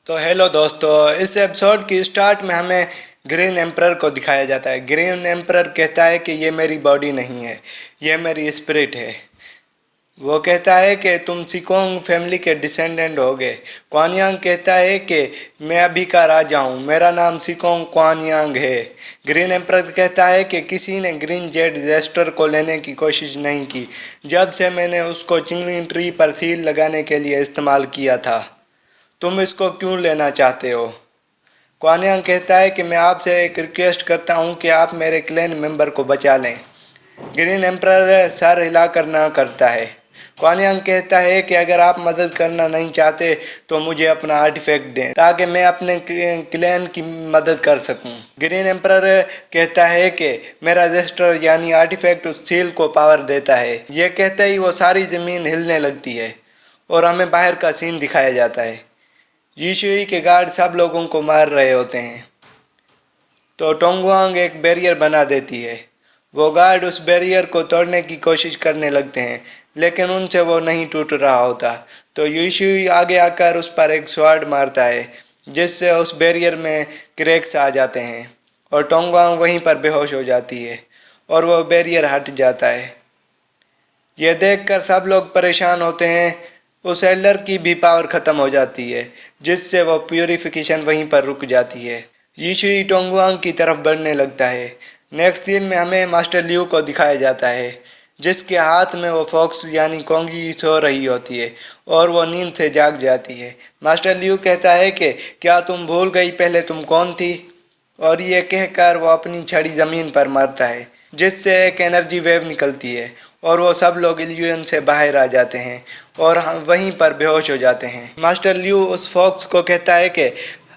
तो हेलो दोस्तों, इस एपिसोड की स्टार्ट में हमें ग्रीन एम्परर को दिखाया जाता है। ग्रीन एम्परर कहता है कि ये मेरी बॉडी नहीं है, ये मेरी स्पिरिट है। वो कहता है कि तुम सिकोंग फैमिली के डिसेंडेंट होगे। क्वानयांग कहता है कि मैं अभी का राजा हूँ, मेरा नाम सिकोंग क्वानयांग है। ग्रीन एम्परर कहता है कि किसी ने ग्रीन जेड जेस्टर को लेने की कोशिश नहीं की जब से मैंने उसको चिंगलिंग ट्री पर सील लगाने के लिए इस्तेमाल किया था। तुम इसको क्यों लेना चाहते हो? क्वानयांग कहता है कि मैं आपसे एक रिक्वेस्ट करता हूँ कि आप मेरे क्लैन मेंबर को बचा लें। ग्रीन एम्परर सर हिलाकर ना करता है। क्वानयांग कहता है कि अगर आप मदद करना नहीं चाहते तो मुझे अपना आर्टिफैक्ट दें ताकि मैं अपने क्लैन की मदद कर सकूं। ग्रीन एम्परर कहता है कि मेरा जेस्टर यानी आर्टिफैक्ट उस सील को पावर देता है। यह कहते ही वो सारी ज़मीन हिलने लगती है और हमें बाहर का सीन दिखाया जाता है। यीशुई के गार्ड सब लोगों को मार रहे होते हैं तो टोंगवांग एक बैरियर बना देती है। वो गार्ड उस बैरियर को तोड़ने की कोशिश करने लगते हैं लेकिन उनसे वो नहीं टूट रहा होता। तो यीशुई आगे आकर उस पर एक स्वॉर्ड मारता है जिससे उस बैरियर में क्रैक्स आ जाते हैं और टोंगवांग वहीं पर बेहोश हो जाती है और वो बैरियर हट जाता है। यह देखकर सब लोग परेशान होते हैं। उस एल्डर की भी पावर ख़त्म हो जाती है जिससे वो प्यूरिफिकेशन वहीं पर रुक जाती है। यीशुई टोंगवांग की तरफ बढ़ने लगता है। नेक्स्ट सीन में हमें मास्टर लियू को दिखाया जाता है जिसके हाथ में वो फॉक्स यानी कोंगी सो रही होती है और वो नींद से जाग जाती है। मास्टर लियू कहता है कि क्या तुम भूल गई पहले तुम कौन थी? और ये कहकर वो अपनी छड़ी ज़मीन पर मारता है जिससे एक एनर्जी वेव निकलती है और वो सब लोग इल्यूजन से बाहर आ जाते हैं और वहीं पर बेहोश हो जाते हैं। मास्टर लियू उस फॉक्स को कहता है कि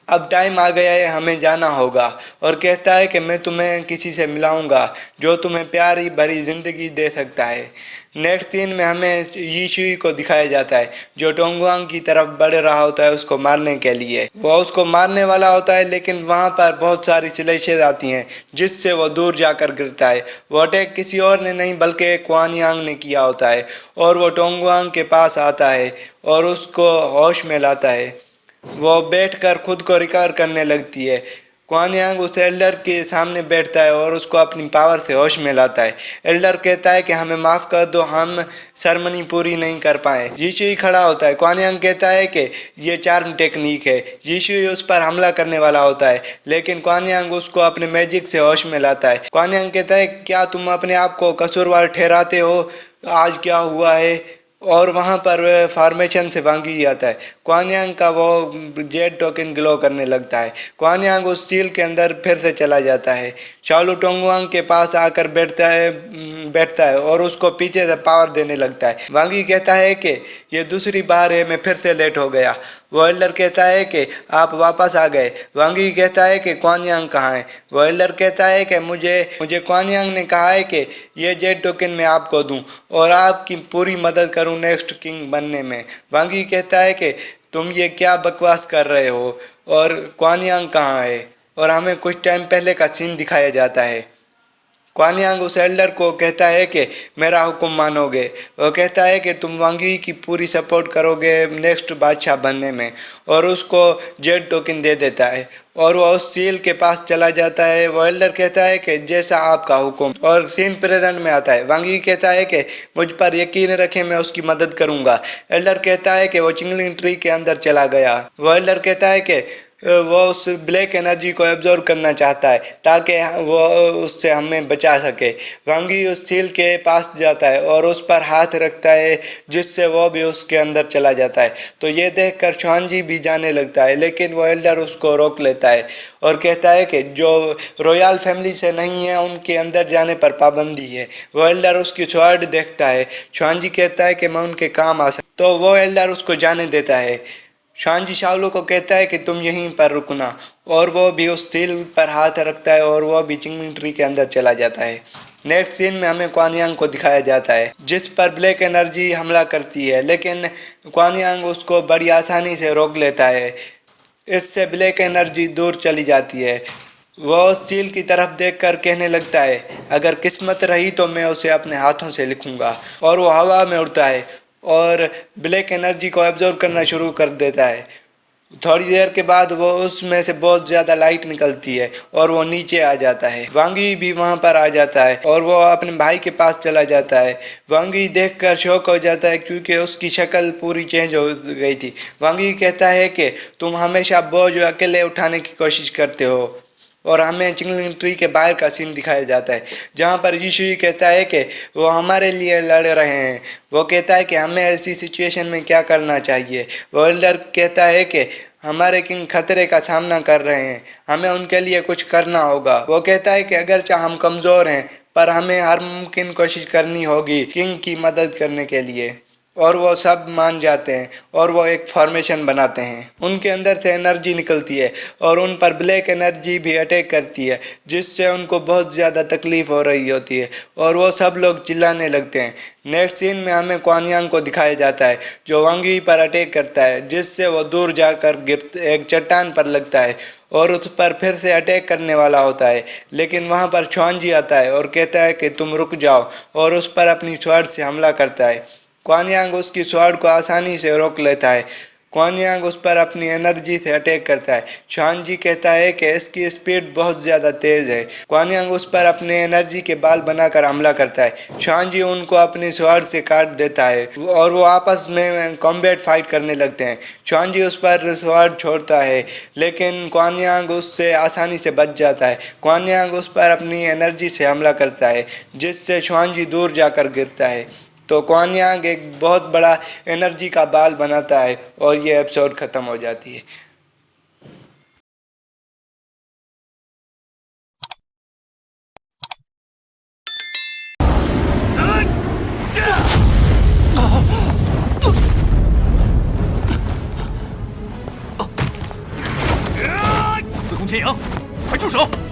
अब टाइम आ गया है, हमें जाना होगा, और कहता है कि मैं तुम्हें किसी से मिलाऊंगा जो तुम्हें प्यारी भरी ज़िंदगी दे सकता है। नेक्स्ट सीन में हमें यीशुई को दिखाया जाता है जो टोंगवांग की तरफ बढ़ रहा होता है उसको मारने के लिए। वो उसको मारने वाला होता है लेकिन वहाँ पर बहुत सारी स्लेशेज आती हैं जिससे वो दूर जाकर गिरता है। वो अटैक किसी और ने नहीं बल्कि क्वानयांग ने किया होता है और वो टोंगवांग के पास आता है और उसको होश में लाता है। वो बैठकर खुद को रिकवर करने लगती है। क्वानयांग उस एल्डर के सामने बैठता है और उसको अपनी पावर से होश में लाता है। एल्डर कहता है कि हमें माफ़ कर दो, हम सेरेमनी पूरी नहीं कर पाए। यीशुई खड़ा होता है। क्वानयांग कहता है कि ये चार्म टेक्निक है। यीशुई उस पर हमला करने वाला होता है लेकिन क्वानयांग उसको अपने मैजिक से होश में लाता है। क्वानयांग कहता है क्या तुम अपने आप को कसूरवार ठहराते हो? आज क्या हुआ है? और वहाँ पर फॉर्मेशन से वांगी आता है। क्वानयांग का वो जेड टोकन ग्लो करने लगता है। क्वानयांग उस सील के अंदर फिर से चला जाता है। शाओलू टोंगवांग के पास आकर बैठता है और उसको पीछे से पावर देने लगता है। वांगी कहता है कि ये दूसरी बार है, मैं फिर से लेट हो गया। वो एल्डर कहता है कि आप वापस आ गए। वांगी कहता है कि क्वानयांग कहाँ है? वो एल्डर कहता है कि मुझे क्वानयांग ने कहा है कि ये जेड टोकन मैं आपको दूं और आपकी पूरी मदद करूं नेक्स्ट किंग बनने में। वांगी कहता है कि तुम ये क्या बकवास कर रहे हो और क्वानयांग कहाँ है? और हमें कुछ टाइम पहले का सीन दिखाया जाता है। क्वानयांग उस एल्डर को कहता है कि मेरा हुक्म मानोगे। वो कहता है कि तुम वांगी की पूरी सपोर्ट करोगे नेक्स्ट बादशाह बनने में और उसको जेड टोकन दे देता है और वो उस सील के पास चला जाता है। वो एल्डर कहता है कि जैसा आपका हुक्म, और सीन प्रेजेंट में आता है। वांगी कहता है कि मुझ पर यकीन रखें, मैं उसकी मदद करूंगा। एल्डर कहता है कि वो चिंगलिंग ट्री के अंदर चला गया। वो एल्डर कहता है कि वो उस ब्लैक एनर्जी को एब्जॉर्ब करना चाहता है ताकि वो उससे हमें बचा सके। वांगी उस सील के पास जाता है और उस पर हाथ रखता है जिससे वो भी उसके अंदर चला जाता है। तो ये देखकर छुआनजी भी जाने लगता है लेकिन वो एल्डर उसको रोक लेता है और कहता है कि जो रॉयल फैमिली से नहीं है उनके अंदर जाने पर पाबंदी है। वो एल्डर उसकी स्वॉर्ड देखता है। छुआनजी कहता है कि मैं उनके काम आ सकता, तो वो एल्डर उसको जाने देता है। शांजी शाओलू को कहता है कि तुम यहीं पर रुकना और वो भी उस सील पर हाथ रखता है और वो भी चिंगमिंग ट्री के अंदर चला जाता है। नेक्स्ट सीन में हमें क्वानयांग को दिखाया जाता है जिस पर ब्लैक एनर्जी हमला करती है लेकिन क्वानयांग उसको बड़ी आसानी से रोक लेता है। इससे ब्लैक एनर्जी दूर चली जाती है। वो उस सील की तरफ देखकर कहने लगता है अगर किस्मत रही तो मैं उसे अपने हाथों से लिखूंगा, और वो हवा में उड़ता है और ब्लैक एनर्जी को एब्जॉर्ब करना शुरू कर देता है। थोड़ी देर के बाद वो उसमें से बहुत ज़्यादा लाइट निकलती है और वो नीचे आ जाता है। वांग यी भी वहाँ पर आ जाता है और वो अपने भाई के पास चला जाता है। वांग यी देखकर शॉक हो जाता है क्योंकि उसकी शक्ल पूरी चेंज हो गई थी। वांग यी कहता है कि तुम हमेशा बोझ अकेले उठाने की कोशिश करते हो, और हमें चिंगलिंग ट्री के बाहर का सीन दिखाया जाता है जहाँ पर यीशुई कहता है कि वो हमारे लिए लड़ रहे हैं। वो कहता है कि हमें ऐसी सिचुएशन में क्या करना चाहिए। वो एल्डर कहता है कि हमारे किंग खतरे का सामना कर रहे हैं, हमें उनके लिए कुछ करना होगा। वो कहता है कि अगरचे हम कमज़ोर हैं पर हमें हर मुमकिन कोशिश करनी होगी किंग की मदद करने के लिए। और वो सब मान जाते हैं और वो एक फॉर्मेशन बनाते हैं। उनके अंदर से एनर्जी निकलती है और उन पर ब्लैक एनर्जी भी अटैक करती है जिससे उनको बहुत ज़्यादा तकलीफ हो रही होती है और वो सब लोग चिल्लाने लगते हैं। नेक्स्ट सीन में हमें क्वान यांग को दिखाया जाता है जो वांग यी पर अटैक करता है, जिससे वो दूर जाकर एक चट्टान पर लगता है और उस पर फिर से अटैक करने वाला होता है। लेकिन वहाँ पर छुआंजी आता है और कहता है कि तुम रुक जाओ, और उस पर अपनी स्वॉर्ड से हमला करता है। क्वान यांग उसकी स्वॉर्ड को आसानी से रोक लेता है। क्वान यांग उस पर अपनी एनर्जी से अटैक करता है। छुआंजी कहता है कि इसकी स्पीड बहुत ज़्यादा तेज़ है। क्वान यांग उस पर अपने एनर्जी के बाल बनाकर हमला करता है। छुआंजी उनको अपनी स्वॉर्ड से काट देता है और वो आपस में कॉम्बैट फाइट करने लगते हैं। छुआंजी उस पर स्वॉर्ड छोड़ता है लेकिन क्वान यांग उससे आसानी से बच जाता है। क्वान यांग उस पर अपनी एनर्जी से हमला करता है जिससे छुआंजी दूर जाकर गिरता है। तो क्वान यांग एक बहुत बड़ा एनर्जी का बाल बनाता है और ये एपिसोड ख़त्म हो जाती है। 司空剑阳，快住手！